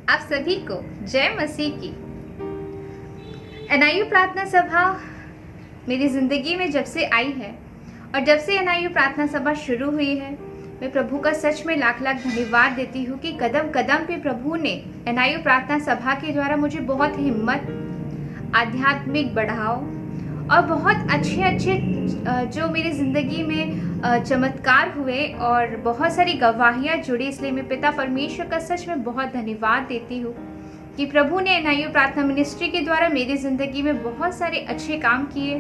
आप सभी को जय मसीह की। एनआईयू प्रार्थना सभा मेरी ज़िंदगी में जब से आई है और जब से एनआईयू प्रार्थना सभा शुरू हुई है, मैं प्रभु का सच में लाख लाख धन्यवाद देती हूँ कि कदम कदम पे प्रभु ने एनआईयू प्रार्थना सभा के द्वारा मुझे बहुत हिम्मत, आध्यात्मिक बढ़ाव और बहुत अच्छे जो मेरी ज़िंदगी में चमत्कार हुए और बहुत सारी गवाहियाँ जुड़ी। इसलिए मैं पिता परमेश्वर का सच में बहुत धन्यवाद देती हूँ कि प्रभु ने एनआईयू प्रार्थना मिनिस्ट्री के द्वारा मेरी ज़िंदगी में बहुत सारे अच्छे काम किए।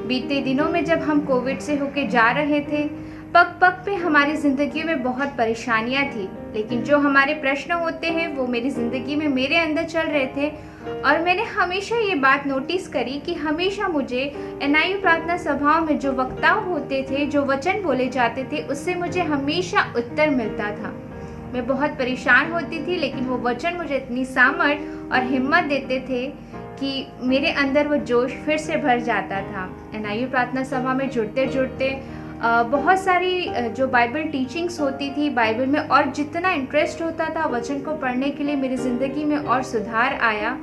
बीते दिनों में जब हम कोविड से होके जा रहे थे, पग पग पे हमारी ज़िंदगी में बहुत परेशानियाँ थी, लेकिन जो हमारे प्रश्न होते हैं वो मेरी ज़िंदगी में मेरे अंदर चल रहे थे। और मैंने हमेशा ये बात नोटिस करी कि हमेशा मुझे एनआईयू प्रार्थना सभाओं में जो वक्ता होते थे, जो वचन बोले जाते थे, उससे मुझे हमेशा उत्तर मिलता था। मैं बहुत परेशान होती थी, लेकिन वो वचन मुझे इतनी सामर्थ और हिम्मत देते थे कि मेरे अंदर वो जोश फिर से भर जाता था। एनआईयू प्रार्थना सभा में जुड़ते जुड़ते बहुत सारी जो बाइबल टीचिंग्स होती थी, बाइबल में और जितना इंटरेस्ट होता था वचन को पढ़ने के लिए, मेरी ज़िंदगी में और सुधार आया।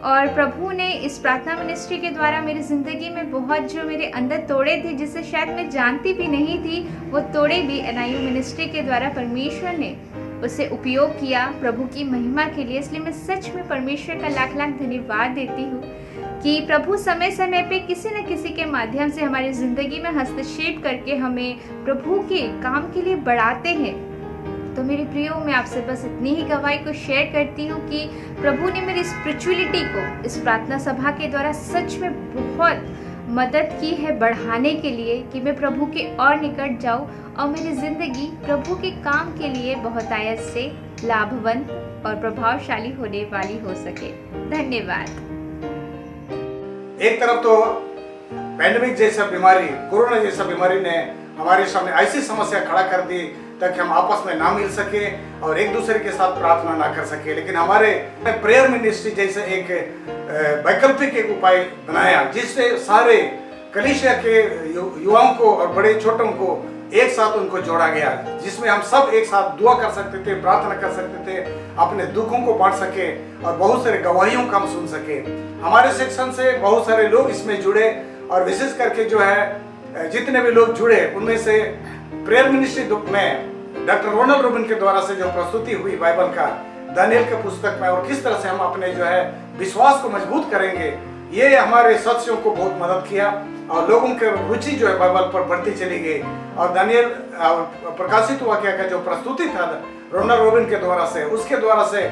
और प्रभु ने इस प्रार्थना मिनिस्ट्री के द्वारा मेरी ज़िंदगी में बहुत जो मेरे अंदर तोड़े थे, जिसे शायद मैं जानती भी नहीं थी, वो तोड़े भी एनआईयू मिनिस्ट्री के द्वारा परमेश्वर ने उसे उपयोग किया प्रभु की महिमा के लिए। इसलिए मैं सच में परमेश्वर का लाख लाख धन्यवाद देती हूँ कि प्रभु समय समय पे किसी न किसी के माध्यम से हमारी ज़िंदगी में हस्तक्षेप करके हमें प्रभु के काम के लिए बढ़ाते हैं। तो मेरे प्रियो, मैं आपसे बस इतनी ही गवाही को शेयर करती हूँ कि प्रभु ने मेरी स्पिरिचुअलिटी को इस प्रार्थना सभा के द्वारा सच में बहुत मदद की है बढ़ाने के लिए कि मैं प्रभु के और निकट जाऊँ और मेरी ज़िंदगी प्रभु के काम के लिए बहुतायत से लाभवंत और प्रभावशाली होने वाली हो सके। धन्यवाद। एक तरफ तो पैंडेमिक जैसा बीमारी, कोरोना जैसा बीमारी ने हमारे सामने ऐसी समस्या खड़ा कर दी ताकि हम आपस में ना मिल सके और एक दूसरे के साथ प्रार्थना ना कर सके। लेकिन हमारे प्रेयर मिनिस्ट्री जैसे एक वैकल्पिक एक उपाय बनाया जिससे सारे कलीसिया के युवाओं को और बड़े छोटों को एक साथ उनको जोड़ा गया, जिसमें हम सब एक साथ दुआ कर सकते थे, प्रार्थना कर सकते थे, अपने दुखों को बांट सके और बहुत सारे गवाहियों को हम सुन सके। हमारे सेक्शन से बहुत सारे लोग इसमें जुड़े और विशेष करके जो है जितने भी लोग जुड़े उनमें से प्रेयर मिनिस्ट्री में डॉक्टर रोनाल्ड रोबिन के द्वारा से जो प्रस्तुति हुई बाइबल का दानियल के पुस्तक में, और किस तरह से हम अपने जो है विश्वास को मजबूत करेंगे, ये हमारे सदस्यों को बहुत मदद किया और लोगों की रुचि जो है बाइबल पर बढ़ती चली गई। और दानियल प्रकाशित वाक्य का जो प्रस्तुति था रोनाल्ड रोबिन के द्वारा से, उसके द्वारा से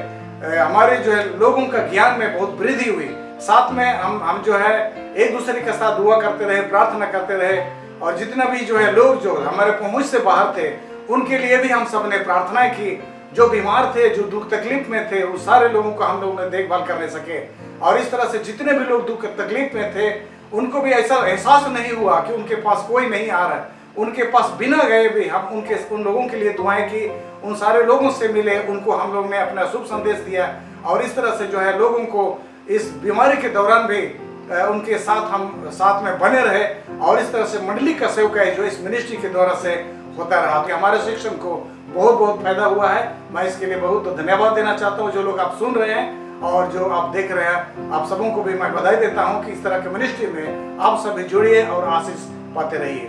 हमारे जो है लोगों का ज्ञान में बहुत वृद्धि हुई। साथ में हम जो है एक दूसरे के साथ दुआ करते रहे, प्रार्थना करते रहे और जितना भी जो है लोग जो हमारे पहुंच से बाहर थे उनके लिए भी हम सब ने प्रार्थनाएं की। जो बीमार थे, जो दुख तकलीफ में थे, उन सारे लोगों का हम लोगों ने देखभाल करने सके। और इस तरह से जितने भी लोग दुख तकलीफ में थे उनको भी ऐसा एहसास नहीं हुआ कि उनके पास कोई नहीं आ रहा है। उनके पास बिना गए भी हम उन लोगों के लिए दुआएं की, उन सारे लोगों से मिले, उनको हम लोग ने अपना शुभ संदेश दिया और इस तरह से जो है लोगों को इस बीमारी के दौरान भी उनके साथ हम साथ में बने रहे और इस तरह से मंडली का सेवक है जो इस मिनिस्ट्री के द्वारा से होता रहा। तो हमारे सेक्शन को बहुत बहुत फायदा हुआ है। मैं इसके लिए बहुत धन्यवाद देना चाहता हूँ। जो लोग आप सुन रहे हैं और जो आप देख रहे हैं, आप सबों को भी मैं बधाई देता हूँ कि इस तरह के मिनिस्ट्री में आप सभी जुड़िए और आशीष पाते रहिए।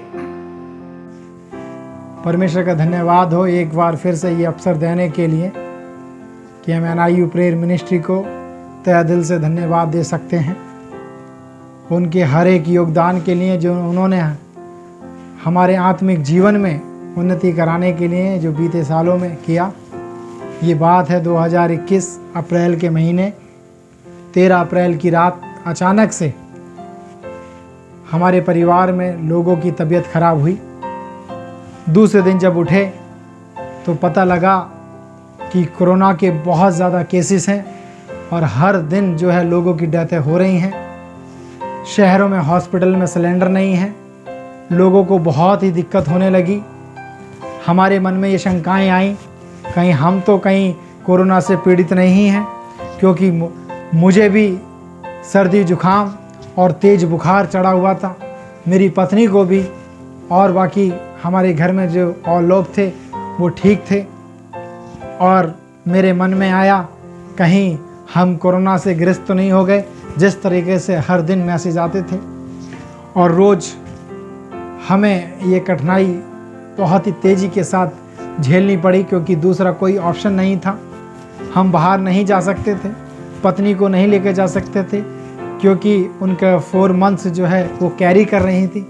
परमेश्वर का धन्यवाद हो एक बार फिर से ये अवसर देने के लिए कि हम एनआईयू प्रेयर मिनिस्ट्री को तहे दिल से धन्यवाद दे सकते हैं। उनके हर एक योगदान के लिए जो उन्होंने हमारे आत्मिक जीवन में उन्नति कराने के लिए जो बीते सालों में किया। ये बात है 2021 अप्रैल के महीने 13 अप्रैल की रात अचानक से हमारे परिवार में लोगों की तबीयत खराब हुई। दूसरे दिन जब उठे तो पता लगा कि कोरोना के बहुत ज़्यादा केसेस हैं और हर दिन जो है लोगों की डेथें हो रही हैं। शहरों में हॉस्पिटल में सिलेंडर नहीं है, लोगों को बहुत ही दिक्कत होने लगी। हमारे मन में ये शंकाएं आईं, कहीं हम तो कहीं कोरोना से पीड़ित नहीं हैं, क्योंकि मुझे भी सर्दी जुखाम और तेज़ बुखार चढ़ा हुआ था, मेरी पत्नी को भी, और बाकी हमारे घर में जो और लोग थे वो ठीक थे। और मेरे मन में आया कहीं हम कोरोना से ग्रस्त तो नहीं हो गए। जिस तरीके से हर दिन मैसेज आते थे और रोज़ हमें ये कठिनाई बहुत ही तेज़ी के साथ झेलनी पड़ी, क्योंकि दूसरा कोई ऑप्शन नहीं था। हम बाहर नहीं जा सकते थे, पत्नी को नहीं लेकर जा सकते थे, क्योंकि उनका 4 मंथ्स जो है वो कैरी कर रही थी।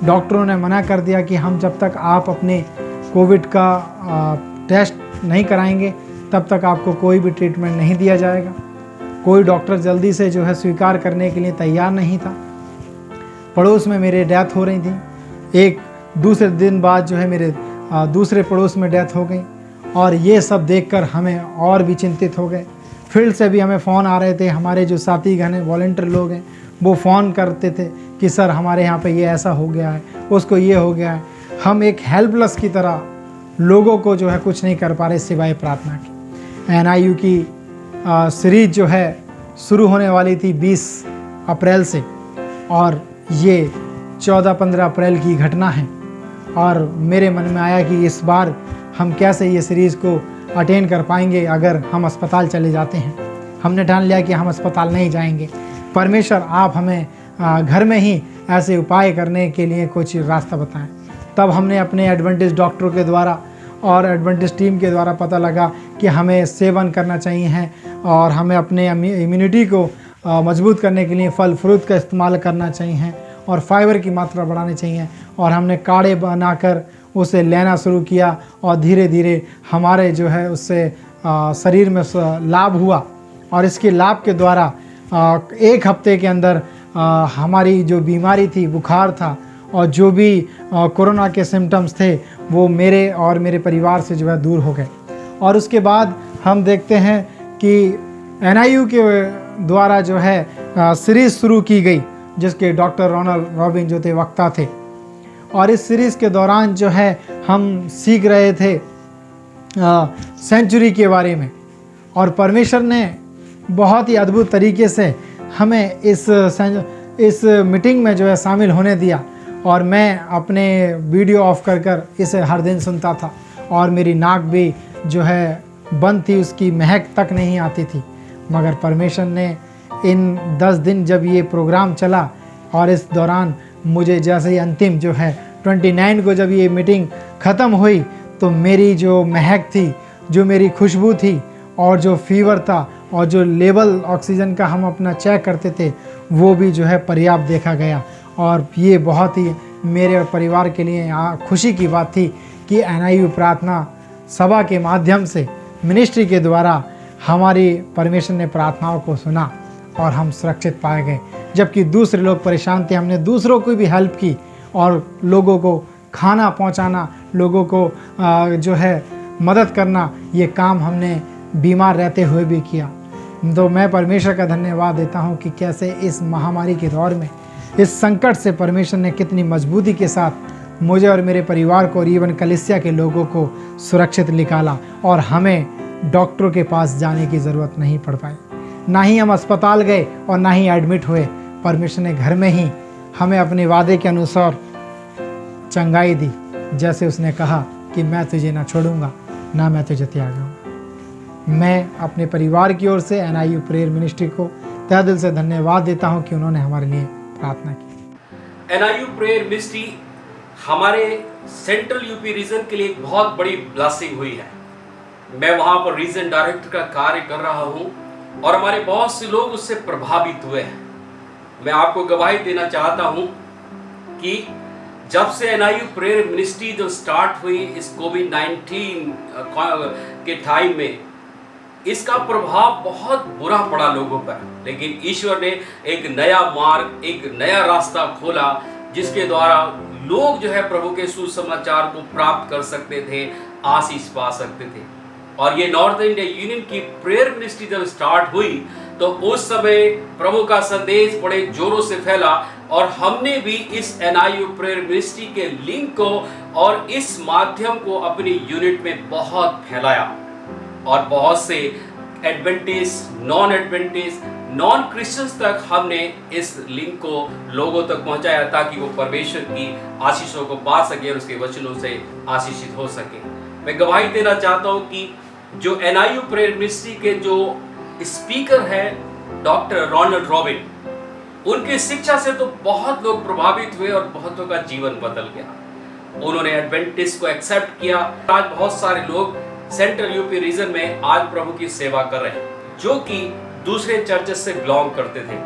डॉक्टरों ने मना कर दिया कि हम जब तक आप अपने कोविड का टेस्ट नहीं कराएंगे तब तक आपको कोई भी ट्रीटमेंट नहीं दिया जाएगा। कोई डॉक्टर जल्दी से जो है स्वीकार करने के लिए तैयार नहीं था। पड़ोस में मेरे डेथ हो रही थी, एक दूसरे दिन बाद जो है मेरे दूसरे पड़ोस में डेथ हो गई, और ये सब देखकर हमें और भी चिंतित हो गए। फील्ड से भी हमें फ़ोन आ रहे थे, हमारे जो साथी गण हैं, वॉलंटियर लोग हैं, वो फ़ोन करते थे कि सर हमारे यहाँ पे ये ऐसा हो गया है, उसको ये हो गया है। हम एक हेल्पलेस की तरह लोगों को जो है कुछ नहीं कर पा रहे सिवाय प्रार्थना की। NIU की सीरीज जो है शुरू होने वाली थी 20 अप्रैल से, और ये 14-15 अप्रैल की घटना है। और मेरे मन में आया कि इस बार हम कैसे ये सीरीज़ को अटेंड कर पाएंगे अगर हम अस्पताल चले जाते हैं। हमने ठान लिया कि हम अस्पताल नहीं जाएंगे। परमेश्वर आप हमें घर में ही ऐसे उपाय करने के लिए कुछ रास्ता बताएं। तब हमने अपने एडवेंटिस्ट डॉक्टरों के द्वारा और एडवेंटिस्ट टीम के द्वारा पता लगा कि हमें सेवन करना चाहिए है, और हमें अपने इम्यूनिटी को मजबूत करने के लिए फल फ्रूट का इस्तेमाल करना चाहिए, और फाइबर की मात्रा बढ़ानी चाहिए। और हमने काढ़े बनाकर उसे लेना शुरू किया, और धीरे धीरे हमारे जो है उससे शरीर में लाभ हुआ। और इसके लाभ के द्वारा 1 हफ्ते के अंदर हमारी जो बीमारी थी, बुखार था, और जो भी कोरोना के सिम्टम्स थे वो मेरे और मेरे परिवार से जो है दूर हो गए। और उसके बाद हम देखते हैं कि NIU के द्वारा जो है सीरीज़ शुरू की गई, जिसके डॉक्टर रोनाल्ड रॉबिन जो थे वक्ता थे। और इस सीरीज़ के दौरान जो है हम सीख रहे थे सेंचुरी के बारे में, और परमेश्वर ने बहुत ही अद्भुत तरीके से हमें इस मीटिंग में जो है शामिल होने दिया। और मैं अपने वीडियो ऑफ कर इसे हर दिन सुनता था, और मेरी नाक भी जो है बंद थी, उसकी महक तक नहीं आती थी। मगर परमेश्वर ने इन 10 दिन जब ये प्रोग्राम चला, और इस दौरान मुझे जैसे ही अंतिम जो है 29 को जब ये मीटिंग ख़त्म हुई, तो मेरी जो महक थी, जो मेरी खुशबू थी, और जो फीवर था, और जो लेवल ऑक्सीजन का हम अपना चेक करते थे, वो भी जो है पर्याप्त देखा गया। और ये बहुत ही मेरे और परिवार के लिए खुशी की बात थी कि NIU प्रार्थना सभा के माध्यम से मिनिस्ट्री के द्वारा हमारी परमेश्वर ने प्रार्थनाओं को सुना, और हम सुरक्षित पाए गए। जबकि दूसरे लोग परेशान थे, हमने दूसरों को भी हेल्प की, और लोगों को खाना पहुंचाना, लोगों को जो है मदद करना, ये काम हमने बीमार रहते हुए भी किया। तो मैं परमेश्वर का धन्यवाद देता हूं कि कैसे इस महामारी के दौर में, इस संकट से परमेश्वर ने कितनी मजबूती के साथ मुझे और मेरे परिवार को और इवन कलीसिया के लोगों को सुरक्षित निकाला, और हमें डॉक्टरों के पास जाने की ज़रूरत नहीं पड़ पाई। ना ही हम अस्पताल गए और ना ही एडमिट हुए। परमेश्वर ने घर में ही हमें अपने वादे के अनुसार चंगाई दी, जैसे उसने कहा कि मैं तुझे ना छोड़ूंगा, ना मैं तुझे त्यागूंगा। मैं अपने परिवार की ओर से NIU प्रेयर मिनिस्ट्री को तहे दिल से धन्यवाद देता हूं कि उन्होंने हमारे लिए प्रार्थना की। NIU प्रेयर मिनिस्ट्री हमारे सेंट्रल यूपी रीजन के लिए एक बहुत बड़ी ब्लेसिंग हुई है। मैं वहाँ पर रीजन डायरेक्टर का कार्य कर रहा हूँ, और हमारे बहुत से लोग उससे प्रभावित हुए हैं। मैं आपको गवाही देना चाहता हूँ कि जब से NIU प्रेयर मिनिस्ट्री जो स्टार्ट हुई इस कोविड-19 के टाइम में, इसका प्रभाव बहुत बुरा पड़ा लोगों पर, लेकिन ईश्वर ने एक नया मार्ग, एक नया रास्ता खोला, जिसके द्वारा लोग जो है प्रभु के सुसमाचार को प्राप्त कर सकते थे, आशीष पा सकते थे। और ये नॉर्थ इंडिया यूनियन की प्रेयर मिनिस्ट्री जब स्टार्ट हुई, तो उस समय प्रभु का संदेश बड़े जोरों से फैला, और हमने भी इस NIU प्रेयर मिनिस्ट्री के लिंक को और इस माध्यम को अपनी यूनिट में बहुत फैलाया, और बहुत से एडवेंटिस्ट, नॉन क्रिश्चियंस तक हमने इस लिंक को लोगों तक पहुंचाया, ताकि वो परमेश्वर की आशीषों को पा सके और उसके वचनों से आशीषित हो सके। मैं गवाही देना चाहता हूं कि जो NIU प्रेयर मिनिस्ट्री के जो स्पीकर है डॉक्टर रोनाल्ड रॉबिन। उनकी शिक्षा से तो बहुत लोग प्रभावित हुए और बहुतों का जीवन बदल गया। उन्होंने एडवेंटिस्ट को एक्सेप्ट किया। आज बहुत सारे लोग सेंट्रल यूपी रीजन में आज प्रभु की सेवा कर रहे हैं, जो कि दूसरे चर्चेस से बिलोंग करते थे।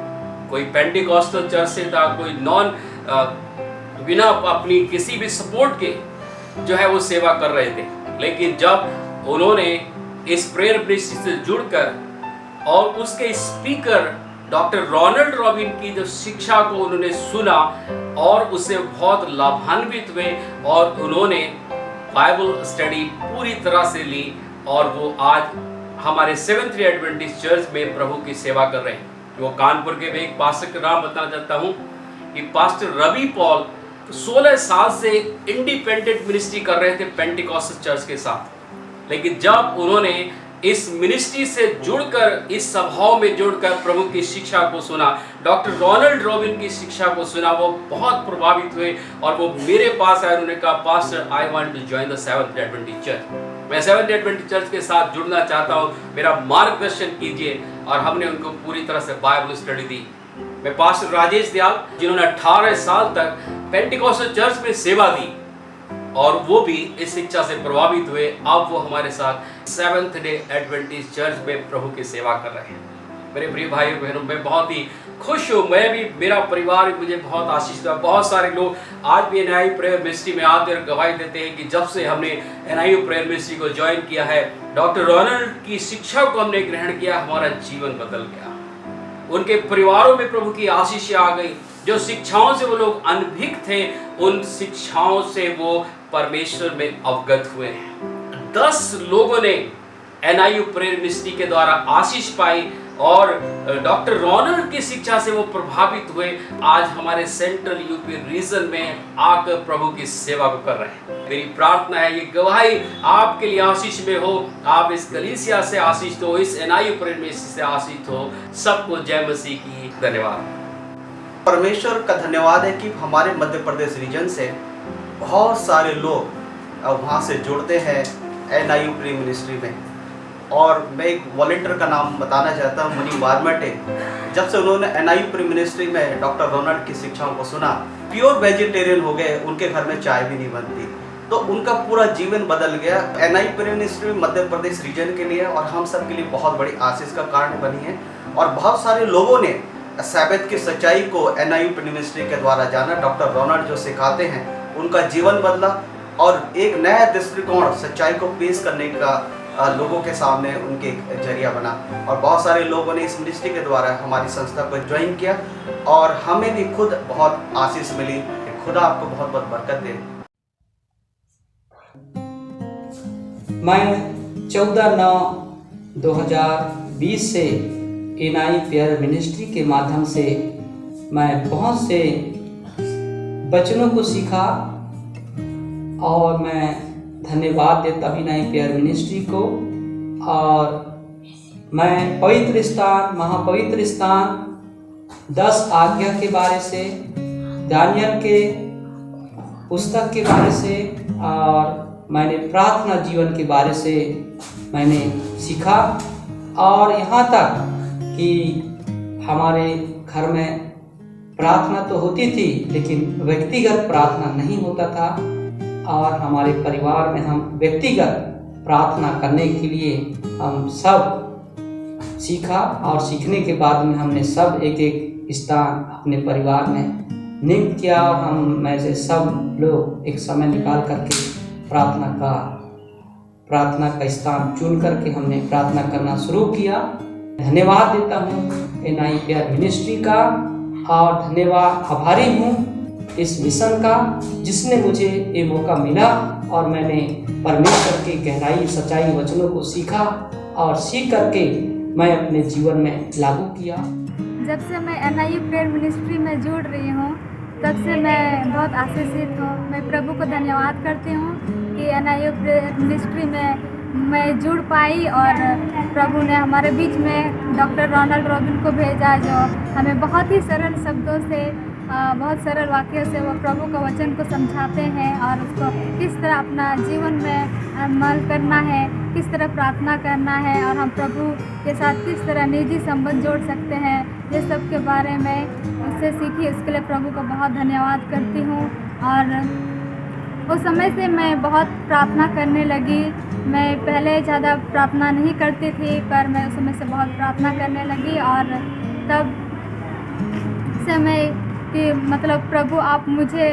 कोई पेंटिकॉस्टल चर्च से था, कोई बिना अपनी किसी भी सपोर्ट के जो है वो सेवा कर रहे थे। लेकिन जब उन्होंने इस प्रेयर मिनिस्ट्री से जुड़कर और उसके स्पीकर डॉक्टर रोनाल्ड रॉबिन की जो शिक्षा को उन्होंने सुना और उससे बहुत लाभान्वित हुए और उन्होंने बाइबल स्टडी पूरी तरह से ली और वो आज हमारे सेवेंथ डे एडवेंटिस्ट चर्च में प्रभु की सेवा कर रहे हैं। वो कानपुर के मैं एक पास्टर का नाम बताना चाहता हूँ कि पास्टर रवि पॉल 16 साल से इंडिपेंडेंट मिनिस्ट्री कर रहे थे पेंटिकॉस्टल चर्च के साथ। लेकिन जब उन्होंने इस मिनिस्ट्री से जुड़कर, इस सभाओं में जुड़कर प्रभु की शिक्षा को सुना, डॉक्टर रोनाल्ड रॉबिन की शिक्षा को सुना, वो बहुत प्रभावित हुए और वो मेरे पास आए। उन्होंने कहा, pastor I want to join the seventh day Adventist church. मैं सेवेंथ डे एडवेंटिस्ट चर्च के साथ जुड़ना चाहता हूँ, मेरा मार्गदर्शन कीजिए। और हमने उनको पूरी तरह से बाइबल स्टडी दी। मैं पास्टर राजेश दयाल, जिन्होंने 18 साल तक पेंटिकॉस्टल चर्च में सेवा दी और वो भी इस शिक्षा से प्रभावित हुए। अब वो हमारे साथ सेवेंथ डे एडवेंटिस्ट चर्च में प्रभु की सेवा कर रहे हैं। मेरे प्रिय भाइयों बहनों, मैं बहुत ही खुश हूँ। मैं भी, मेरा परिवार भी मुझे बहुत आशीष दिया। बहुत सारे लोग आज भी NIU प्रेयर मिनिस्ट्री में आते और गवाही देते हैं कि जब से हमने NIU प्रेयर मिनिस्ट्री को ज्वाइन किया है, डॉक्टर रोनाल्ड की शिक्षा को हमने ग्रहण किया, हमारा जीवन बदल गया। उनके परिवारों में प्रभु की आशीष आ गई। जो शिक्षाओं से वो लोग अनभिज्ञ थे, उन शिक्षाओं से वो परमेश्वर में अवगत हुए हैं। 10 लोगों ने NIU प्रेयर मिनिस्ट्री के द्वारा आशीष पाई और डॉक्टर रोनाल्ड की शिक्षा से वो प्रभावित हुए। आज हमारे सेंट्रल यूपी रीजन में आकर प्रभु की सेवा को कर रहे हैं। मेरी प्रार्थना है ये गवाही आपके लिए आशीष में हो। आप इस कलीसिया से आशीष हो, इस NIU प्रेयर मिनिस्ट्री से आशीष हो। सबको जय मसीह की। धन्यवाद। परमेश्वर का धन्यवाद है कि हमारे मध्य प्रदेश रीजन से बहुत सारे लोग वहाँ से जुड़ते हैं NIU प्रेयर मिनिस्ट्री में। और मैं एक वॉलंटियर का नाम बताना चाहता हूँ, मुनि वारमटे। जब से उन्होंने NIU प्रेयर मिनिस्ट्री में डॉक्टर रोनाल्ड की शिक्षाओं को सुना, प्योर वेजिटेरियन हो गए। उनके घर में चाय भी नहीं बनती, तो उनका पूरा जीवन बदल गया। NIU prayer ministry Madhya Pradesh reason के लिए और हम सब के लिए बहुत बड़ी आशीष का कारण बनी है। और बहुत सारे लोगों ने सैबत की सच्चाई को NIU प्रेयर मिनिस्ट्री के द्वारा जाना। डॉक्टर रोनाल्ड जो सिखाते हैं, उनका जीवन बदला और एक नया दृष्टिकोण सच्चाई को पेश करने का लोगों के सामने उनके जरिया बना। और बहुत सारे लोगों ने इस मिनिस्ट्री के द्वारा हमारी संस्था को ज्वाइन किया और हमें भी खुद बहुत आशीष मिली। खुदा आपको बहुत बहुत बरकत दे। मैं 14/9/2020 से NIU प्रेयर मिनिस्ट्री के माध्यम से मैं बहुत से वचनों को सीखा और मैं धन्यवाद देता हूँ NIU प्रेयर मिनिस्ट्री को। और मैं पवित्र स्थान, महापवित्र स्थान, 10 आज्ञा के बारे से, दानियल के पुस्तक के बारे से और मैंने प्रार्थना जीवन के बारे से मैंने सीखा। और यहाँ तक कि हमारे घर में प्रार्थना तो होती थी, लेकिन व्यक्तिगत प्रार्थना नहीं होता था। और हमारे परिवार में हम व्यक्तिगत प्रार्थना करने के लिए हम सब सीखा और सीखने के बाद में हमने सब एक स्थान अपने परिवार में नियुक्त किया और हम में से सब लोग एक समय निकाल करके प्रार्थना का स्थान चुन करके हमने प्रार्थना करना शुरू किया। धन्यवाद देता हूँ NIU प्रेयर मिनिस्ट्री का और धन्यवाद आभारी हूँ इस मिशन का जिसने मुझे ये मौका मिला और मैंने परमेश्वर की गहराई सच्चाई वचनों को सीखा और सीख करके मैं अपने जीवन में लागू किया। जब से मैं NIU प्रेयर मिनिस्ट्री में जुड़ रही हूँ, तब से मैं बहुत आशीषित हूँ। मैं प्रभु को धन्यवाद करती हूँ कि NIU प्रेयर मिनिस्ट्री में मैं जुड़ पाई और प्रभु ने हमारे बीच में डॉक्टर रोनाल्ड रॉबिन को भेजा, जो हमें बहुत ही सरल शब्दों से बहुत सरल वाक्यों से वो प्रभु का वचन को समझाते हैं और उसको किस तरह अपना जीवन में अमल करना है, किस तरह प्रार्थना करना है और हम प्रभु के साथ किस तरह निजी संबंध जोड़ सकते हैं, ये सब के बारे में उससे सीखी। उसके लिए प्रभु को बहुत धन्यवाद करती हूँ। और उस समय से मैं बहुत प्रार्थना करने लगी। मैं पहले ज़्यादा प्रार्थना नहीं करती थी, पर मैं उस समय से बहुत प्रार्थना करने लगी और तब से मैं कि मतलब प्रभु आप मुझे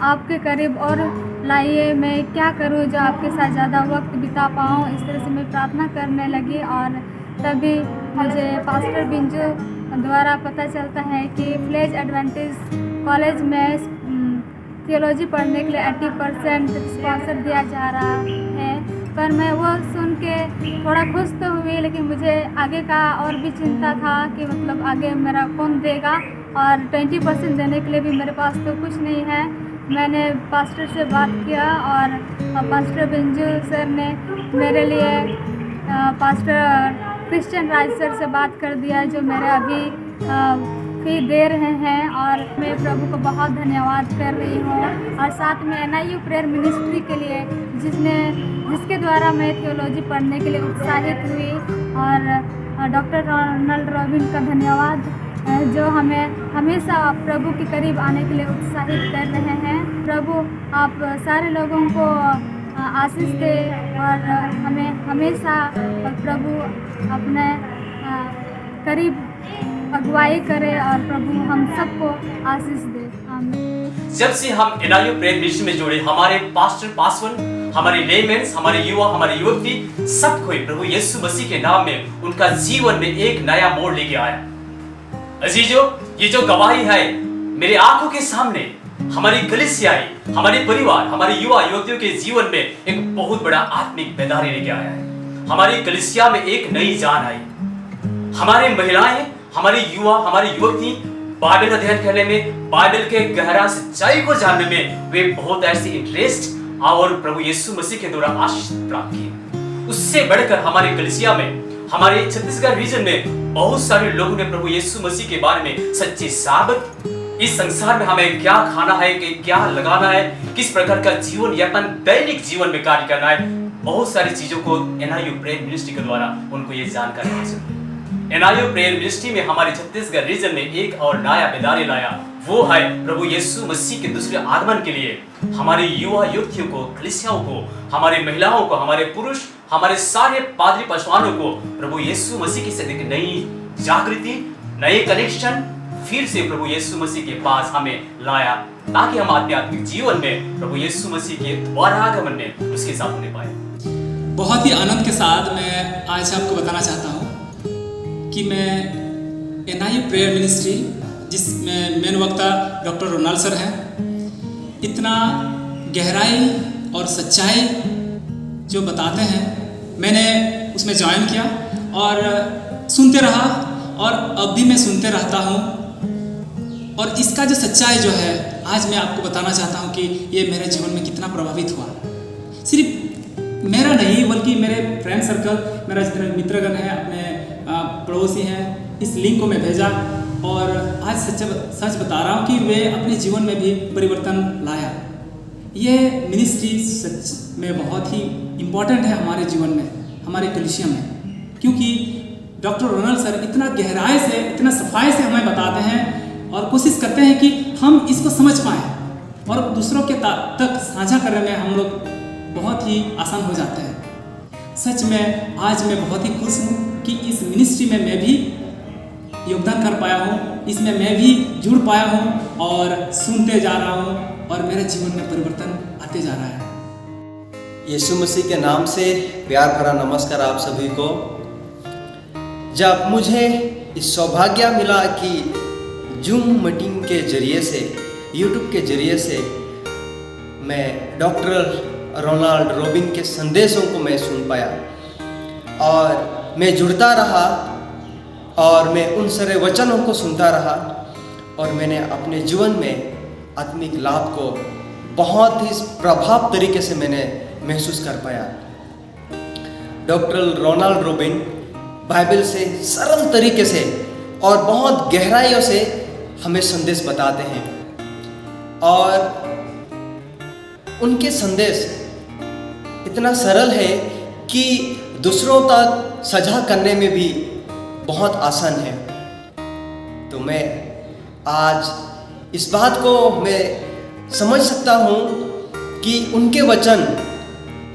आपके करीब और लाइए, मैं क्या करूं जो आपके साथ ज़्यादा वक्त बिता पाऊं। इस तरह से मैं प्रार्थना करने लगी और तभी मुझे पास्टर बिंजू द्वारा पता चलता है कि फ्लेज एडवेंटिज कॉलेज में थियोलॉजी पढ़ने के लिए 80% स्पॉन्सर दिया जा रहा है। पर मैं वो सुन के थोड़ा खुश तो हुई, लेकिन मुझे आगे का और भी चिंता था कि मतलब आगे मेरा कौन देगा और 20% देने के लिए भी मेरे पास तो कुछ नहीं है। मैंने पास्टर से बात किया और पास्टर बिंजू सर ने मेरे लिए पास्टर क्रिश्चियन राज सर से बात कर दिया, जो मेरे अभी फी दे रहे हैं और मैं प्रभु को बहुत धन्यवाद कर रही हूँ। और साथ में NIU प्रेयर मिनिस्ट्री के लिए जिसके द्वारा मैं थियोलॉजी पढ़ने के लिए उत्साहित हुई, और डॉक्टर रोनाल्ड रॉबिन का धन्यवाद जो हमें हमेशा प्रभु के करीब आने के लिए उत्साहित कर रहे हैं। प्रभु आप सारे लोगों को आशीष दे और हमें हमेशा प्रभु अपने करीब अगुवाई करे और प्रभु हम सबको आशीष दे। आमीन। जब से हम NIU प्रेयर मिनिस्ट्री में जुड़े, हमारे पास्टर पासवन, हमारे लेमेंस, हमारे युवा, हमारे युवती, सब कोई प्रभु यीशु मसीह के नाम में उनका जीवन में एक नया मोड़ लेके आया। अजीजों, ये जो गवाही है मेरे आंखों के सामने हमारी कलीसियाई, हमारे परिवार, हमारे युवा युवतियों के जीवन में एक बहुत बड़ा आत्मिक बेदारी लेके आया है। हमारी कलीसिया में एक नई जान आई। हमारे महिलाएं, हमारे युवा, हमारी युवती बाइबल अध्ययन करने में, बाइबल के गहरा सच्चाई को जानने में वे बहुत ऐसी इंटरेस्ट और प्रभु यीशु मसीह के द्वारा आशीष प्राप्त की। उससे बढ़कर हमारे कलीसिया में, हमारे छत्तीसगढ़ रीजन में बहुत सारे लोगों ने प्रभु यीशु मसीह के बारे में सच्ची साबित, इस संसार में हमें क्या खाना है, कि क्या लगाना है, किस प्रकार का जीवन यापन दैनिक जीवन में कार्य करना है, बहुत सारी चीजों को NIU प्रेयर मिनिस्ट्री के द्वारा उनको ये जानकारी हासिल हुई। NIU प्रेयर मिनिस्ट्री में हमारे छत्तीसगढ़ रीजन में एक और नया बेदारी लाया, वो है प्रभु यीशु मसीह के दूसरे आगमन के लिए हमारे युवा युवतियों को, कलीसियाओं को, हमारे महिलाओं को, हमारे पुरुष, हमारे सारे पादरी पासवानों को प्रभु यीशु मसीह की से एक नई जागृति, नए कनेक्शन फिर से प्रभु यीशु मसीह के पास हमें लाया, ताकि हम आध्यात्मिक जीवन में प्रभु यीशु मसीह के द्वारा आगमन में उसके साथ होने पाए। बहुत ही आनंद के साथ मैं आज आपको बताना चाहता हूँ कि मैं NIU प्रेयर मिनिस्ट्री, जिसमें मेन वक्ता डॉक्टर रोनाल्ड सर हैं, इतना गहराई और सच्चाई जो बताते हैं, मैंने उसमें ज्वाइन किया और सुनते रहा और अब भी मैं सुनते रहता हूँ। और इसका जो सच्चाई जो है आज मैं आपको बताना चाहता हूँ कि ये मेरे जीवन में कितना प्रभावित हुआ। सिर्फ मेरा नहीं बल्कि मेरे फ्रेंड सर्कल, मेरा जितना मित्रगण है, अपने पड़ोसी हैं, इस लिंक को मैं भेजा और आज सच बता रहा हूँ कि वे अपने जीवन में भी परिवर्तन लाया। ये मिनिस्ट्री सच में बहुत ही इम्पोर्टेंट है हमारे जीवन में, हमारे कलीसिया में, क्योंकि डॉक्टर रोनाल्ड सर इतना गहराई से, इतना सफाई से हमें बताते हैं और कोशिश करते हैं कि हम इसको समझ पाएँ और दूसरों के तक साझा करने में हम लोग बहुत ही आसान हो जाते हैं। सच में आज मैं बहुत ही खुश हूँ कि इस मिनिस्ट्री में मैं भी योगदान कर पाया हूँ, इसमें मैं भी जुड़ पाया हूँ और सुनते जा रहा हूँ और मेरे जीवन में परिवर्तन आते जा रहा है। यीशु मसीह के नाम से प्यार भरा नमस्कार आप सभी को। जब मुझे इस सौभाग्य मिला कि जूम मीटिंग के जरिए से, यूट्यूब के जरिए से मैं डॉक्टर रोनाल्ड रॉबिन के संदेशों को मैं सुन पाया और मैं जुड़ता रहा और मैं उन सारे वचनों को सुनता रहा और मैंने अपने जीवन में आत्मिक लाभ को बहुत ही प्रभाव तरीके से मैंने महसूस कर पाया। डॉक्टर रोनाल्ड रॉबिन बाइबल से सरल तरीके से और बहुत गहराइयों से हमें संदेश बताते हैं और उनके संदेश इतना सरल है कि दूसरों तक साझा करने में भी बहुत आसान है। तो मैं आज इस बात को मैं समझ सकता हूँ कि उनके वचन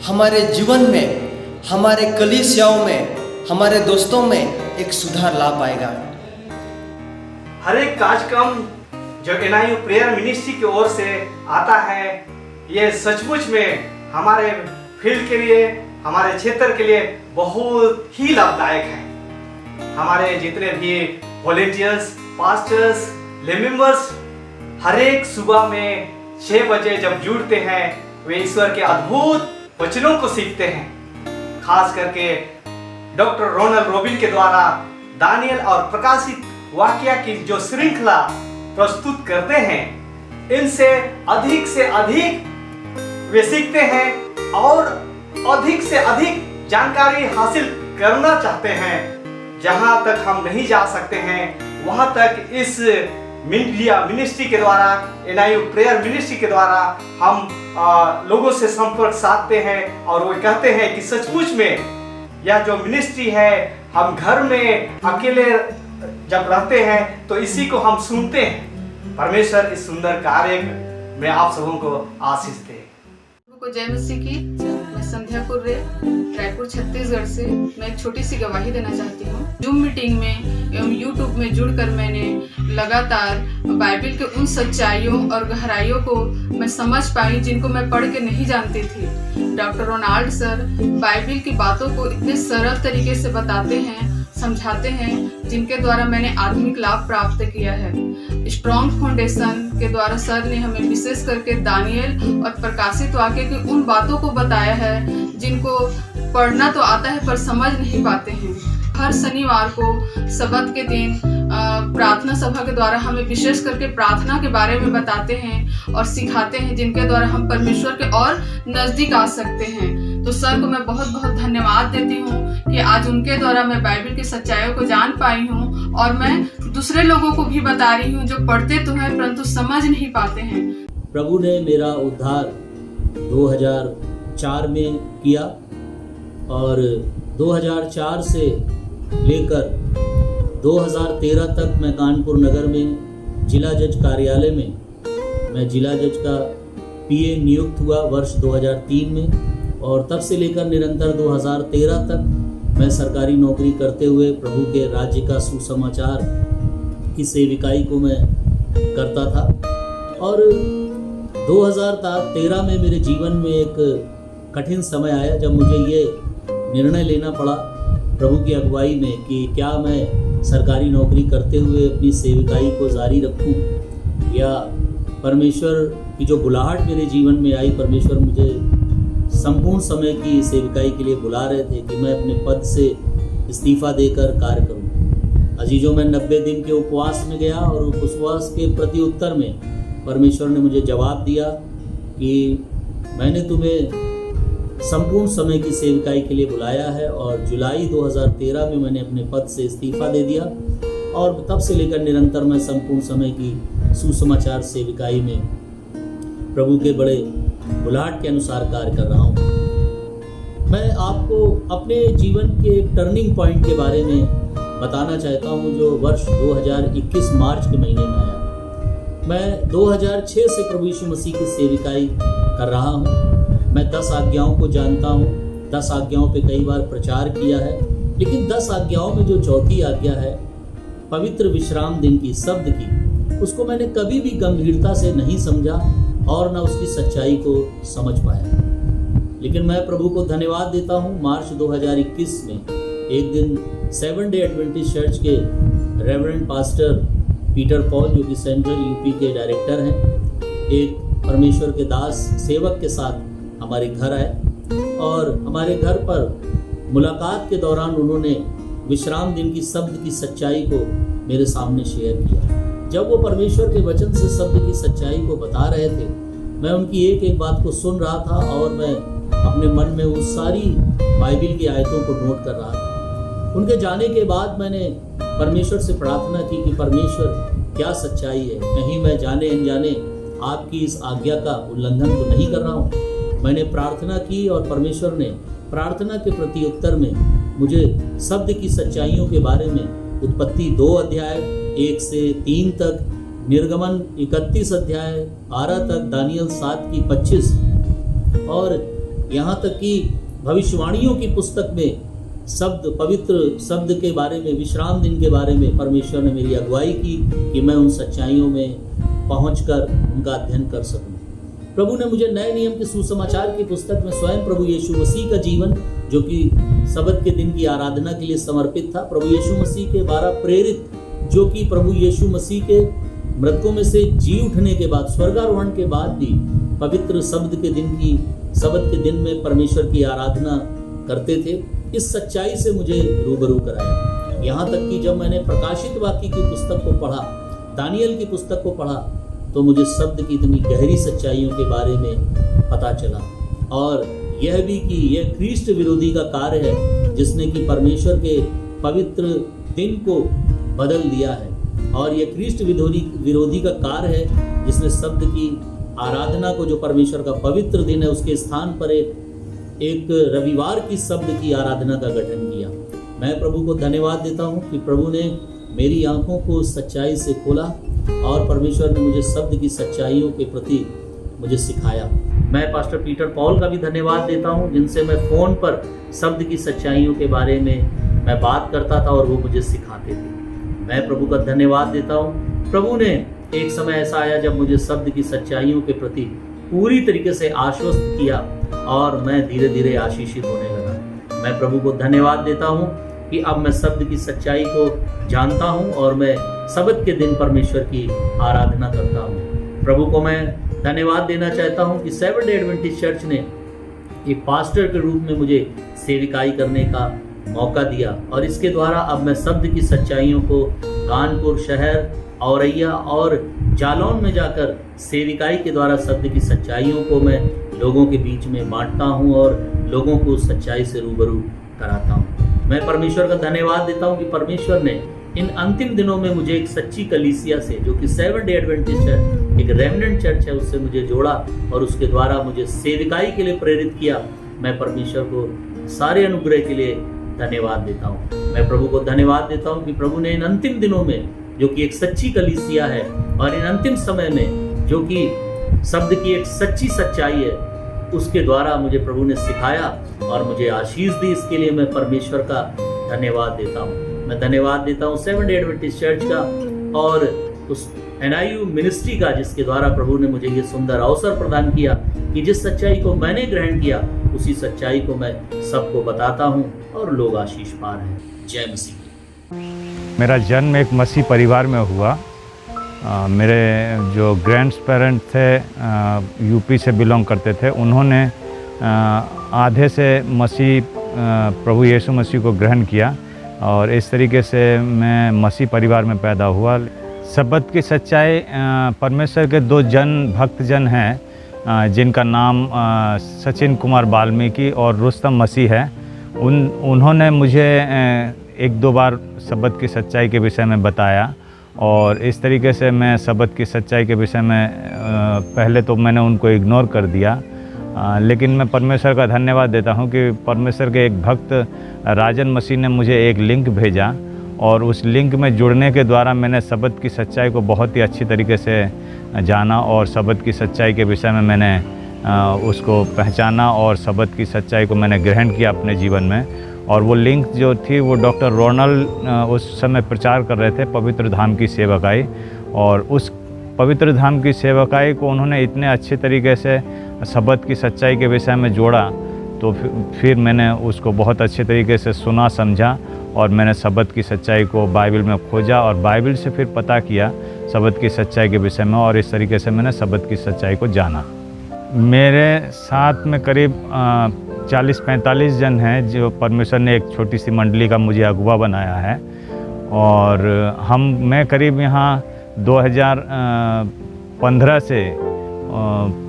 हमारे जीवन में, हमारे कलीसियाओं में, हमारे दोस्तों में एक सुधार ला पाएगा। हर एक कार्यक्रम जो NIU प्रेयर मिनिस्ट्री की ओर से आता है, ये सचमुच में हमारे फील्ड के लिए, हमारे क्षेत्र के लिए बहुत ही लाभदायक है। हमारे जितने भी वॉलेंटियर्स, पास्टर्स, ले मेंबर्स हर एक सुबह में 6 बजे जब जुड़ते हैं, वे ईश्वर के अद्भुत वचनों को सीखते हैं। खास करके डॉक्टर रोनाल्ड रॉबिन के द्वारा दानियल और प्रकाशित वाक्य की जो श्रृंखला प्रस्तुत करते हैं, इनसे अधिक से अधिक वे सीखते हैं और अधिक से अधिक जानकारी हासिल करना चाहते हैं। जहां तक हम नहीं जा सकते हैं, वहां तक इस मीडिया मिनिस्ट्री के द्वारा, NIU प्रेयर मिनिस्ट्री के द्वारा हम लोगों से संपर्क साधते हैं और वो कहते हैं कि सचमुच में यह जो मिनिस्ट्री है, हम घर में अकेले जब रहते हैं तो इसी को हम सुनते हैं। परमेश्वर इस सुंदर कार्य में आप सबों को आशीष दे। को जय मसीह की। मैं संध्या कुर्रे, रायपुर छत्तीसगढ़ से मैं एक छोटी सी गवाही देना चाहती हूँ। जूम मीटिंग में एवं यूट्यूब में जुड़कर मैंने लगातार बाइबल के उन सच्चाइयों और गहराइयों को मैं समझ पाई जिनको मैं पढ़ के नहीं जानती थी। डॉक्टर रोनाल्ड सर बाइबल की बातों को इतने सरल तरीके से बताते हैं, समझाते हैं, जिनके द्वारा मैंने आत्मिक लाभ प्राप्त किया है। स्ट्रॉन्ग फाउंडेशन के द्वारा सर ने हमें विशेष करके दानियल और प्रकाशित वाक्य की उन बातों को बताया है जिनको पढ़ना तो आता है पर समझ नहीं पाते हैं। हर शनिवार को सबत के दिन प्रार्थना सभा के द्वारा हमें विशेष करके प्रार्थना के बारे में बताते हैं और सिखाते हैं, जिनके द्वारा हम परमेश्वर के और नजदीक आ सकते हैं। तो सर को मैं बहुत बहुत धन्यवाद देती हूँ कि आज उनके द्वारा मैं बाइबल की सच्चाइयों को जान पाई हूँ और मैं दूसरे लोगों को भी बता रही हूँ जो पढ़ते तो हैं परंतु समझ नहीं पाते हैं। प्रभु ने मेरा उद्धार 2004 में किया और 2004 से लेकर 2013 तक मैं कानपुर नगर में जिला जज कार्यालय में मैं जिला जज का PA नियुक्त हुआ वर्ष 2003 में, और तब से लेकर निरंतर 2013 तक मैं सरकारी नौकरी करते हुए प्रभु के राज्य का सुसमाचार की सेविकाई को मैं करता था। और 2013 में मेरे जीवन में एक कठिन समय आया जब मुझे ये निर्णय लेना पड़ा प्रभु की अगुवाई में कि क्या मैं सरकारी नौकरी करते हुए अपनी सेविकाई को जारी रखूं या परमेश्वर की जो बुलाहट मेरे जीवन में आई, परमेश्वर मुझे संपूर्ण समय की सेविकाई के लिए बुला रहे थे कि मैं अपने पद से इस्तीफा देकर कार्य करूं। अजीजों, मैं 90 दिन के उपवास में गया और उपवास के प्रत्युत्तर में परमेश्वर ने मुझे जवाब दिया कि मैंने तुम्हें संपूर्ण समय की सेविकाई के लिए बुलाया है, और जुलाई 2013 में मैंने अपने पद से इस्तीफा दे दिया और तब से लेकर निरंतर मैं संपूर्ण समय की सुसमाचार सेविकाई में प्रभु के बड़े बुलाहट के अनुसार कार्य कर रहा हूँ। मैं आपको अपने जीवन के एक टर्निंग पॉइंट के बारे में बताना चाहता हूँ जो वर्ष 2021 मार्च के महीने में आया। मैं 2006 से प्रभु यीशु मसीह की सेविकाई कर रहा हूँ। मैं 10 आज्ञाओं को जानता हूँ, 10 आज्ञाओं पे कई बार प्रचार किया है, लेकिन 10 आज्ञाओं में जो चौथी आज्ञा है पवित्र विश्राम दिन की, शब्द की, उसको मैंने कभी भी गंभीरता से नहीं समझा और न उसकी सच्चाई को समझ पाया। लेकिन मैं प्रभु को धन्यवाद देता हूँ। मार्च 2021 में एक दिन 7 डे एडवेंटिस्ट चर्च के रेवरेंड पास्टर पीटर पॉल, जो कि सेंट्रल यूपी के डायरेक्टर हैं, एक परमेश्वर के दास सेवक के साथ हमारे घर आए और हमारे घर पर मुलाकात के दौरान उन्होंने विश्राम दिन की शब्द की सच्चाई को मेरे सामने शेयर किया। जब वो परमेश्वर के वचन से शब्द की सच्चाई को बता रहे थे, मैं उनकी एक एक बात को सुन रहा था और मैं अपने मन में उस सारी बाइबल की आयतों को नोट कर रहा था। उनके जाने के बाद मैंने परमेश्वर से प्रार्थना की कि परमेश्वर क्या सच्चाई है, कहीं मैं जाने अनजाने आपकी इस आज्ञा का उल्लंघन तो नहीं कर रहा हूँ। मैंने प्रार्थना की और परमेश्वर ने प्रार्थना के प्रति उत्तर में मुझे शब्द की सच्चाइयों के बारे में उत्पत्ति 2 अध्याय 1 से 3 तक, निर्गमन 31 अध्याय 12 तक, दानियल 7 की 25 और यहाँ तक कि भविष्यवाणियों की पुस्तक में शब्द, पवित्र शब्द के बारे में, विश्राम दिन के बारे में परमेश्वर ने मेरी अगुवाई की कि मैं उन सच्चाइयों में पहुंचकर उनका अध्ययन कर सकूं। प्रभु ने मुझे नए नियम के सुसमाचार की पुस्तक में स्वयं प्रभु यीशु मसीह का जीवन, जो कि सब्त के दिन की आराधना के लिए समर्पित था, प्रभु यीशु मसीह के 12 प्रेरित, जो कि प्रभु यीशु मसीह के मृतकों में से जी उठने के बाद, स्वर्गारोहण के बाद भी पवित्र शब्द के दिन की, सब्त के दिन में परमेश्वर की आराधना करते थे, इस सच्चाई से मुझे रूबरू कराया। यहाँ तक कि जब मैंने प्रकाशित वाक्य की पुस्तक को पढ़ा, दानियल की पुस्तक को पढ़ा, तो मुझे शब्द की इतनी गहरी सच्चाइयों के बारे में पता चला, और यह भी कि यह ख्रीष्ट विरोधी का कार्य है जिसने कि परमेश्वर के पवित्र दिन को बदल दिया है, और यह ख्रीष्ट विरोधी का कार्य है जिसने शब्द की आराधना को, जो परमेश्वर का पवित्र दिन है, उसके स्थान पर एक रविवार की शब्द की आराधना का गठन किया। मैं प्रभु को धन्यवाद देता हूँ कि प्रभु ने मेरी आंखों को सच्चाई से खोला और परमेश्वर ने मुझे शब्द की सच्चाइयों के प्रति मुझे सिखाया। मैं पास्टर पीटर पॉल का भी धन्यवाद देता हूँ, जिनसे मैं फ़ोन पर शब्द की सच्चाइयों के बारे में मैं बात करता था और वो मुझे सिखाते थे। मैं प्रभु का धन्यवाद देता हूँ। प्रभु ने एक समय ऐसा आया जब मुझे शब्द की सच्चाइयों के प्रति पूरी तरीके से आश्वस्त किया और मैं धीरे धीरे आशीषित होने लगा। मैं प्रभु को धन्यवाद देता हूँ कि अब मैं शब्द की सच्चाई को जानता हूँ और मैं सब्त के दिन परमेश्वर की आराधना करता हूँ। प्रभु को मैं धन्यवाद देना चाहता हूँ कि सेवन डे एडवेंटिस्ट चर्च ने एक पास्टर के रूप में मुझे सेविकाई करने का मौका दिया, और इसके द्वारा अब मैं शब्द की सच्चाइयों को कानपुर शहर, औरैया और जालौन में जाकर सेविकाई के द्वारा शब्द की सच्चाइयों को मैं लोगों के बीच में बांटता हूँ और लोगों को सच्चाई से रूबरू कराता हूँ। मैं परमेश्वर का धन्यवाद देता हूँ कि परमेश्वर ने इन अंतिम दिनों में मुझे एक सच्ची कलीसिया से, जो कि सेवन डे एडवेंटिस्ट चर्च, एक रेमनेंट चर्च है, उससे मुझे जोड़ा और उसके द्वारा मुझे सेविकाई के लिए प्रेरित किया। मैं परमेश्वर को सारे अनुग्रह के लिए धन्यवाद देता हूँ। मैं प्रभु को धन्यवाद देता हूँ कि प्रभु ने इन अंतिम दिनों में, जो कि एक सच्ची कलीसिया है, और इन अंतिम समय में जो कि शब्द की एक सच्ची सच्चाई है, उसके द्वारा मुझे प्रभु ने सिखाया और मुझे आशीष दी। इसके लिए मैं परमेश्वर का धन्यवाद देता हूँ। मैं धन्यवाद देता हूँ सेवन डे एडवेंटिस्ट चर्च का और उस NIU मिनिस्ट्री का, जिसके द्वारा प्रभु ने मुझे ये सुंदर अवसर प्रदान किया कि जिस सच्चाई को मैंने ग्रहण किया उसी सच्चाई को मैं सबको बताता हूँ और लोग आशीष पा रहे हैं। जय मसीह। मेरा जन्म एक मसीह परिवार में हुआ। मेरे जो ग्रैंड पेरेंट थे यूपी से बिलोंग करते थे, उन्होंने आधे से मसीह प्रभु यीशु मसीह को ग्रहण किया और इस तरीके से मैं मसीह परिवार में पैदा हुआ। सब्त की सच्चाई, परमेश्वर के 2 भक्त जन हैं जिनका नाम सचिन कुमार वाल्मीकि और रुस्तम मसीह है। उन्होंने मुझे 1-2 बार सब्त की सच्चाई के विषय में बताया और इस तरीके से मैं सब्त की सच्चाई के विषय में पहले तो मैंने उनको इग्नोर कर दिया, लेकिन मैं परमेश्वर का धन्यवाद देता हूं कि परमेश्वर के एक भक्त राजन मसीह ने मुझे एक लिंक भेजा और उस लिंक में जुड़ने के द्वारा मैंने सब्त की सच्चाई को बहुत ही अच्छी तरीके से जाना और सब्त की सच्चाई के विषय में मैंने उसको पहचाना और सब्त की सच्चाई को मैंने ग्रहण किया अपने जीवन में। और वो लिंक जो थी वो डॉक्टर रोनाल्ड उस समय प्रचार कर रहे थे पवित्र धाम की सेवकाई, और उस पवित्र धाम की सेवकाई को उन्होंने इतने अच्छे तरीके से सब्त की सच्चाई के विषय में जोड़ा, तो फिर मैंने उसको बहुत अच्छे तरीके से सुना समझा और मैंने सब्त की सच्चाई को बाइबल में खोजा और बाइबल से फिर पता किया सब्त की सच्चाई के विषय में, और इस तरीके से मैंने सब्त की सच्चाई को जाना। मेरे साथ में करीब 40-45 जन हैं जो परमेश्वर ने एक छोटी सी मंडली का मुझे अगुवा बनाया है, और मैं करीब यहाँ 2015 से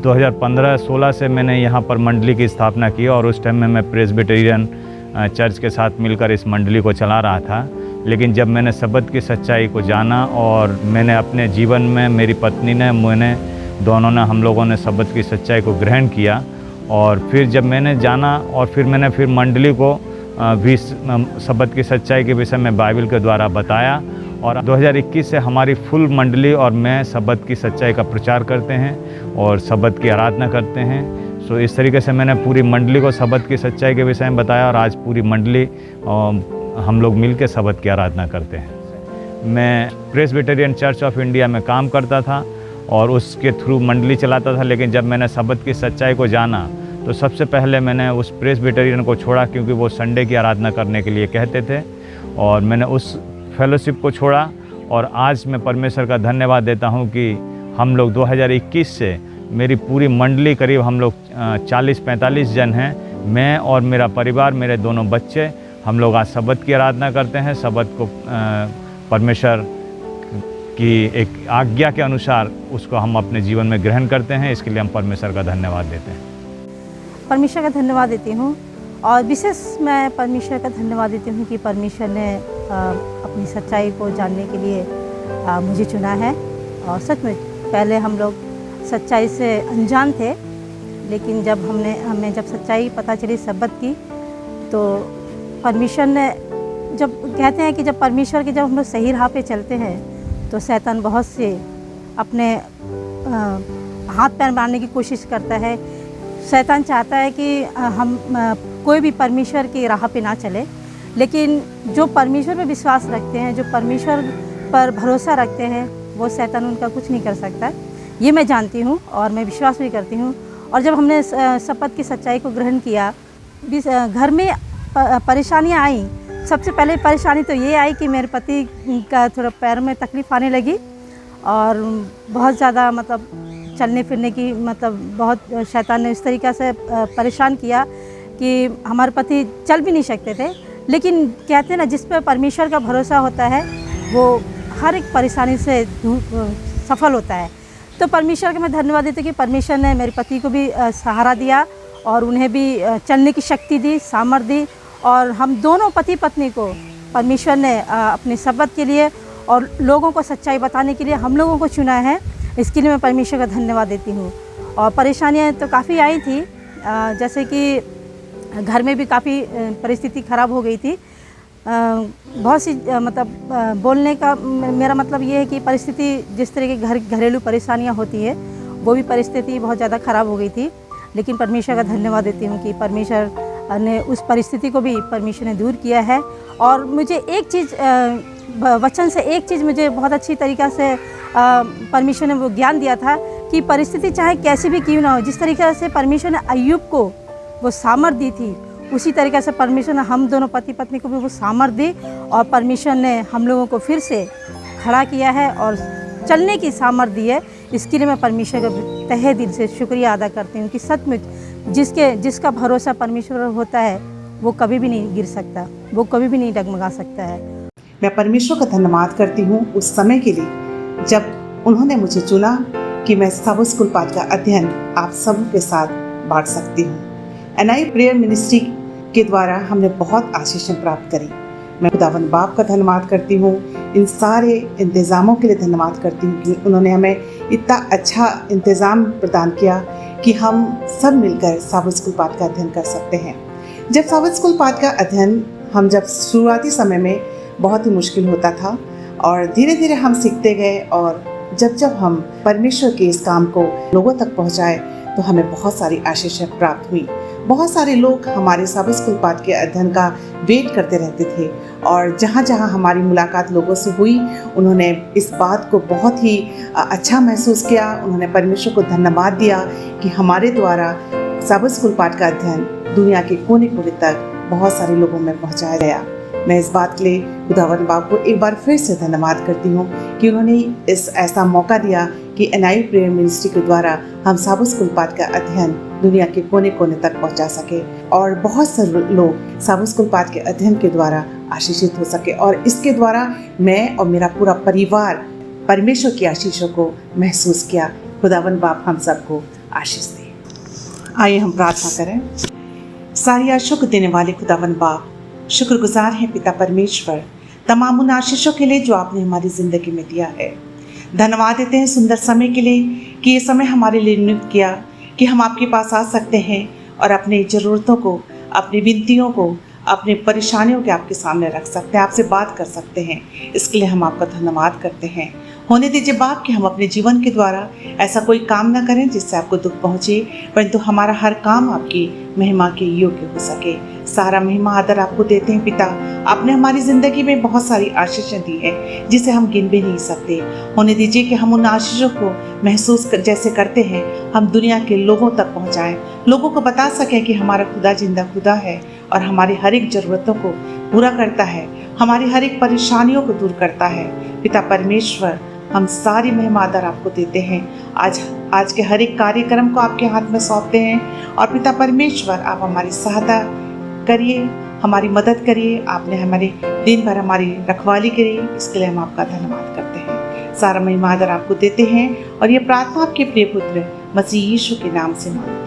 2015-16 से मैंने यहाँ पर मंडली की स्थापना की और उस टाइम में मैं प्रेस्बिटेरियन चर्च के साथ मिलकर इस मंडली को चला रहा था। लेकिन जब मैंने सबत की सच्चाई को जाना और मैंने अपने जीवन में, मेरी पत्नी ने, मैंने दोनों ने, हम लोगों ने सबत की सच्चाई को ग्रहण किया। और फिर जब मैंने जाना और फिर मैंने मंडली को भी सबत की सच्चाई के विषय में बाइबल के द्वारा बताया। और 2021 से हमारी फुल मंडली और मैं सबत की सच्चाई का प्रचार करते हैं और सबत की आराधना करते हैं। सो इस तरीके से मैंने पूरी मंडली को सबत की सच्चाई के विषय में बताया और आज पूरी मंडली हम लोग मिलकर सबत की आराधना करते हैं। मैं प्रेस्बिटेरियन चर्च ऑफ इंडिया में काम करता था और उसके थ्रू मंडली चलाता था, लेकिन जब मैंने सबत की सच्चाई को जाना तो सबसे पहले मैंने उस प्रेस्बिटेरियन को छोड़ा, क्योंकि वो संडे की आराधना करने के लिए कहते थे, और मैंने उस फेलोशिप को छोड़ा। और आज मैं परमेश्वर का धन्यवाद देता हूँ कि हम लोग 2021 से मेरी पूरी मंडली, करीब हम लोग 40-45 जन हैं, मैं और मेरा परिवार, मेरे दोनों बच्चे, हम लोग आज सबत की आराधना करते हैं। सबत को परमेश्वर की एक आज्ञा के अनुसार उसको हम अपने जीवन में ग्रहण करते हैं। इसके लिए हम परमेश्वर का धन्यवाद देते हैं। परमेश्वर का धन्यवाद देती हूँ और विशेष मैं परमेश्वर का धन्यवाद देती हूँ कि परमेश्वर ने अपनी सच्चाई को जानने के लिए मुझे चुना है। और सच में पहले हम लोग सच्चाई से अनजान थे, लेकिन जब हमें जब सच्चाई पता चली सबत की, तो परमेश्वर ने, जब कहते हैं कि जब परमेश्वर के जब हम लोग सही राह पे चलते हैं तो शैतान बहुत से अपने हाथ पैर मारने की कोशिश करता है। शैतान चाहता है कि हम कोई भी परमेश्वर की राह पे ना चले, लेकिन जो परमेश्वर पे विश्वास रखते हैं, जो परमेश्वर पर भरोसा रखते हैं, वो शैतान उनका कुछ नहीं कर सकता। ये मैं जानती हूँ और मैं विश्वास भी करती हूँ। और जब हमने शपथ की सच्चाई को ग्रहण किया, घर में परेशानियाँ आई। सबसे पहले परेशानी तो ये आई कि मेरे पति का थोड़ा पैर में तकलीफ़ आने लगी और बहुत ज़्यादा मतलब चलने फिरने की बहुत शैतान ने इस तरीक़े से परेशान किया कि हमारे पति चल भी नहीं सकते थे। लेकिन कहते हैं ना, जिस पर परमेश्वर का भरोसा होता है वो हर एक परेशानी से सफल होता है। तो परमेश्वर का मैं धन्यवाद देती हूँ कि परमेश्वर ने मेरे पति को भी सहारा दिया और उन्हें भी चलने की शक्ति दी, सामर्थ्य दी। और हम दोनों पति पत्नी को परमेश्वर ने अपनी सबत के लिए और लोगों को सच्चाई बताने के लिए हम लोगों को चुना है। इसके लिए मैं परमेश्वर का धन्यवाद देती हूँ। और परेशानियाँ तो काफ़ी आई थी, जैसे कि घर में भी काफ़ी परिस्थिति ख़राब हो गई थी। बहुत सी बोलने का मेरा मतलब ये है कि परिस्थिति, जिस तरह की घरेलू परेशानियाँ होती है, वो भी परिस्थिति बहुत ज़्यादा ख़राब हो गई थी। लेकिन परमेश्वर का धन्यवाद देती हूँ कि परमेश्वर ने उस परिस्थिति को भी परमेश्वर ने दूर किया है। और मुझे एक चीज़, वचन से एक चीज़ मुझे बहुत अच्छी तरीक़ा से परमेश्वर ने वो ज्ञान दिया था कि परिस्थिति चाहे कैसी भी क्यों ना हो, जिस तरीक़े से परमेश्वर ने अय्यूब को वो सामर्थ्य दी थी, उसी तरीक़े से परमेश्वर ने हम दोनों पति पत्नी को भी वो सामर्थ्य दी। और परमेश्वर ने हम लोगों को फिर से खड़ा किया है और चलने की सामर्थ्य दी है। इसके लिए मैं परमेश्वर का तहे दिल से शुक्रिया अदा करती हूँ कि सचमुच जिसका भरोसा परमेश्वर होता है वो कभी भी नहीं गिर सकता, वो कभी भी नहीं डगमगा सकता है। मैं परमेश्वर का धन्यवाद करती हूँ उस समय के लिए जब उन्होंने मुझे चुना कि मैं सबत स्कूल पाठ का अध्ययन आप सब के साथ बांट सकती हूँ। NIU प्रेयर मिनिस्ट्री के द्वारा हमने बहुत आशीषें प्राप्त करी। मैं खुदावंद बाप का धन्यवाद करती हूँ, इन सारे इंतज़ामों के लिए धन्यवाद करती हूँ कि उन्होंने हमें इतना अच्छा इंतज़ाम प्रदान किया कि हम सब मिलकर सबत स्कूल पाठ का अध्ययन कर सकते हैं। जब सबत स्कूल पाठ का अध्ययन हम जब शुरुआती समय में बहुत ही मुश्किल होता था और धीरे धीरे हम सीखते गए और जब हम परमेश्वर के इस काम को लोगों तक पहुँचाए तो हमें बहुत सारी आशीषें प्राप्त हुई। बहुत सारे लोग हमारे सबत स्कूल पाठ के अध्ययन का वेट करते रहते थे और जहाँ जहाँ हमारी मुलाकात लोगों से हुई, उन्होंने इस बात को बहुत ही अच्छा महसूस किया। उन्होंने परमेश्वर को धन्यवाद दिया कि हमारे द्वारा सबत स्कूल पाठ का अध्ययन दुनिया के कोने कोने तक बहुत सारे लोगों में पहुँचाया गया। मैं इस बात के लिए खुदावंद बाप को एक बार फिर से धन्यवाद करती हूँ कि उन्होंने इस ऐसा मौका दिया कि NIU प्रेयर मिनिस्ट्री के द्वारा हम सबत स्कूल पाठ का अध्ययन दुनिया के कोने कोने तक पहुँचा सके और बहुत से लोग सबत स्कूल पाठ के अध्ययन के द्वारा आशीषित हो सके। और इसके द्वारा मैं और मेरा पूरा परिवार परमेश्वर की आशीषों को महसूस किया। खुदावंद बाप हम सबको आशीष दे। आइए हम प्रार्थना करें। सारी आशीषों को देने वाले खुदावंद बाप, शुक्रगुजार हैं पिता परमेश्वर, तमाम उन आशीषों के लिए जो आपने हमारी ज़िंदगी में दिया है। धन्यवाद देते हैं सुंदर समय के लिए कि ये समय हमारे लिए नियुक्त किया कि हम आपके पास आ सकते हैं और अपनी ज़रूरतों को, अपनी विनतियों को, अपनी परेशानियों के आपके सामने रख सकते हैं, आपसे बात कर सकते हैं। इसके लिए हम आपका धन्यवाद करते हैं। होने दीजिए बाप कि हम अपने जीवन के द्वारा ऐसा कोई काम ना करें जिससे आपको दुख पहुँचे, परंतु हमारा हर काम आपकी महिमा के योग्य हो सके। सारा महिमा आदर आपको देते हैं पिता। आपने हमारी ज़िंदगी में बहुत सारी आशीषें दी हैं जिसे हम गिन भी नहीं सकते। होने दीजिए कि हम उन आशीषों को महसूस जैसे करते हैं हम दुनिया के लोगों तक पहुँचाएँ, लोगों को बता सकें कि हमारा खुदा जिंदा खुदा है और हमारी हर एक ज़रूरतों को पूरा करता है, हमारी हर एक परेशानियों को दूर करता है। पिता परमेश्वर, हम सारी महिमा आदर आपको देते हैं। आज के हर एक कार्यक्रम को आपके हाथ में सौंपते हैं और पिता परमेश्वर आप हमारी सहायता करिए, हमारी मदद करिए। आपने हमारे दिन भर हमारी रखवाली करी, इसके लिए हम आपका धन्यवाद करते हैं। सारा महिमा आदर आपको देते हैं और ये प्रार्थना आपके प्रिय पुत्र मसीह यीशु के नाम से मांगते हैं।